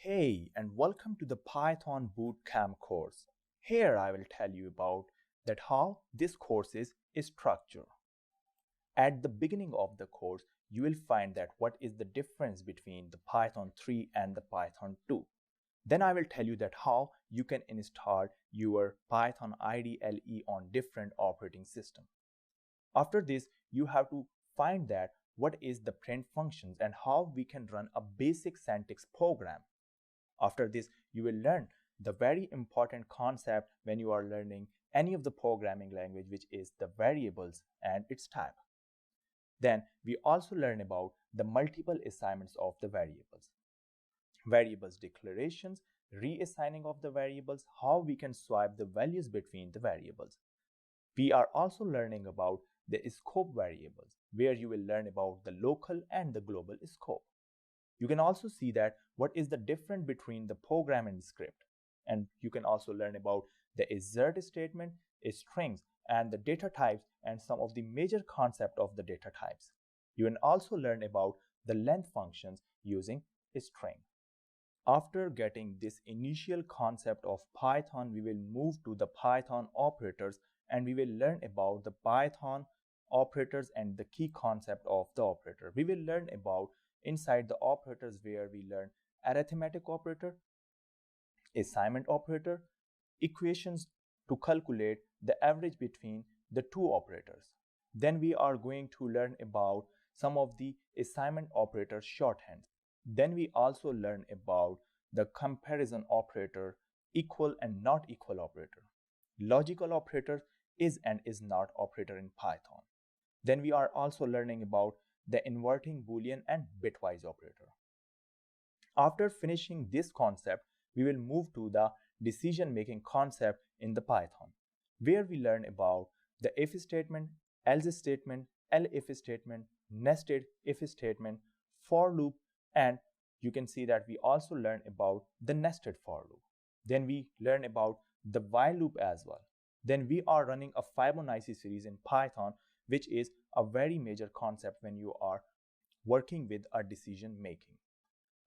Hey, and welcome to the Python Bootcamp course. Here I will tell you about that how this course is structured. At the beginning of the course, you will find that what is the difference between the Python 3 and the Python 2. Then I will tell you that how you can install your Python IDLE on different operating system. After this, you have to find that what is the print functions and how we can run a basic syntax program. After this, you will learn the very important concept when you are learning any of the programming language, which is the variables and its type. Then we also learn about the multiple assignments of the variables declarations, reassigning of the variables, how we can swap the values between the variables. We are also learning about the scope variables, where you will learn about the local and the global scope. You can also see that what is the difference between the program and script. And you can also learn about the assert statement, strings, and the data types and some of the major concept of the data types. You can also learn about the length functions using a string. After getting this initial concept of Python, we will move to the Python operators and we will learn about the Python operators and the key concept of the operator. We will learn about inside the operators where we learn arithmetic operator, assignment operator, equations to calculate the average between the two operators. Then we are going to learn about some of the assignment operator shorthands. Then we also learn about the comparison operator, equal and not equal operator, logical operator, is and is not operator in Python. Then we are also learning about the inverting Boolean and bitwise operator. After finishing this concept, we will move to the decision-making concept in the Python, where we learn about the if statement, else statement, elif statement, nested if statement, for loop, and you can see that we also learn about the nested for loop. Then we learn about the while loop as well. Then we are running a Fibonacci series in Python, which is a very major concept when you are working with a decision making.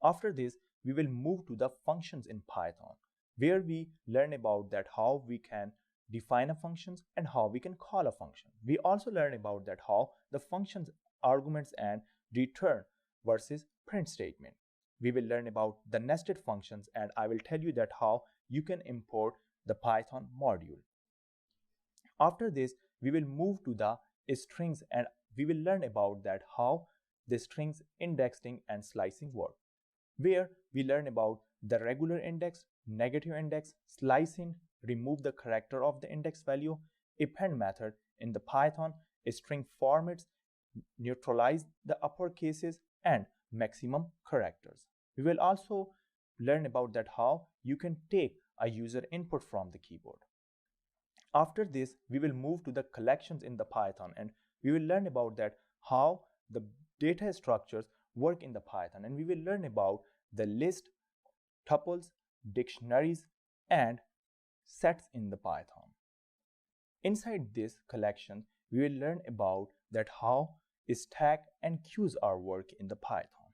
After this, we will move to the functions in Python, where we learn about that how we can define a functions and how we can call a function. We also learn about that how the functions arguments and return versus print statement. We will learn about the nested functions and I will tell you that how you can import the Python module. After this, we will move to the strings and we will learn about that how the strings indexing and slicing work, where we learn about the regular index, negative index, slicing, remove the character of the index value, append method in the Python, string formats, neutralize the upper cases, and maximum characters. We will also learn about that how you can take a user input from the keyboard. After this, we will move to the collections in the Python and we will learn about that how the data structures work in the Python, and we will learn about the list, tuples, dictionaries, and sets in the Python. Inside this collection, we will learn about that how stack and queues are work in the Python.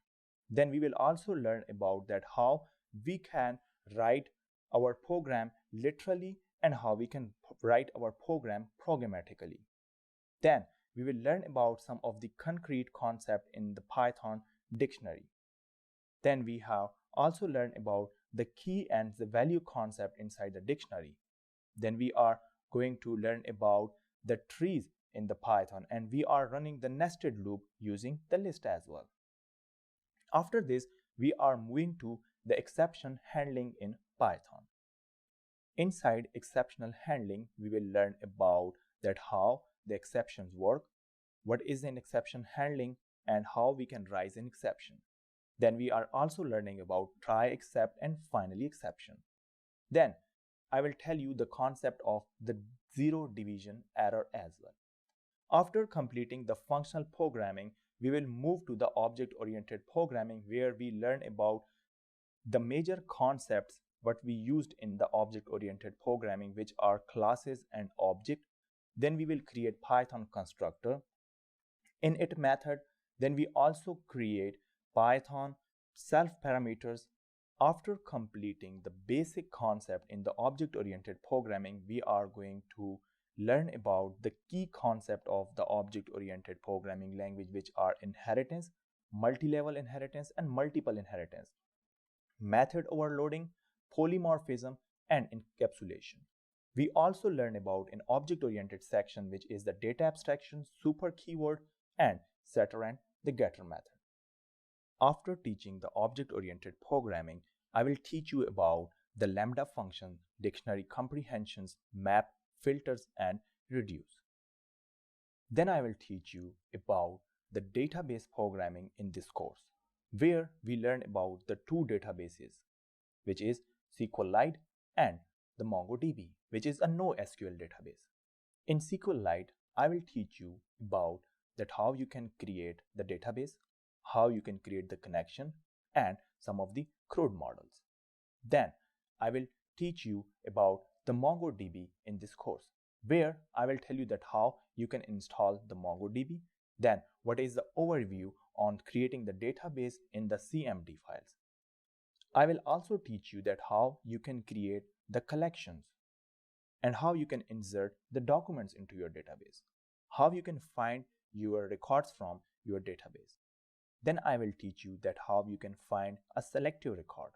Then we will also learn about that how we can write our program literally and how we can write our program programmatically. Then we will learn about some of the concrete concept in the Python dictionary. Then we have also learned about the key and the value concept inside the dictionary. Then we are going to learn about the trees in the Python and we are running the nested loop using the list as well. After this, we are moving to the exception handling in Python. Inside exceptional handling, we will learn about that how the exceptions work, what is an exception handling, and how we can raise an exception. Then we are also learning about try except and finally exception. Then I will tell you the concept of the zero division error as well. After completing the functional programming, we will move to the object-oriented programming where we learn about the major concepts what we used in the object-oriented programming, which are classes and object. Then we will create Python constructor, init method. Then we also create Python self parameters, After completing the basic concept in the object-oriented programming, we are going to learn about the key concept of the object-oriented programming language, which are inheritance, multi-level inheritance, and multiple inheritance, method overloading, polymorphism, and encapsulation. We also learn about an object-oriented section, which is the data abstraction, super keyword, and setter and the getter method. After teaching the object-oriented programming, I will teach you about the lambda function, dictionary comprehensions, map, filters, and reduce. Then I will teach you about the database programming in this course, where we learn about the two databases, which is SQLite and the MongoDB, which is a NoSQL database. In SQLite, I will teach you about that how you can create the database, how you can create the connection, and some of the CRUD models. Then I will teach you about the MongoDB in this course, where I will tell you that how you can install the MongoDB, then what is the overview on creating the database in the CMD files. I will also teach you that how you can create the collections and how you can insert the documents into your database, how you can find your records from your database. Then I will teach you that how you can find a selective record.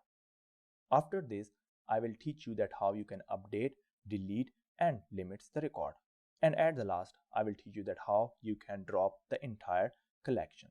After this, I will teach you that how you can update, delete, and limits the record. And at the last, I will teach you that how you can drop the entire collection.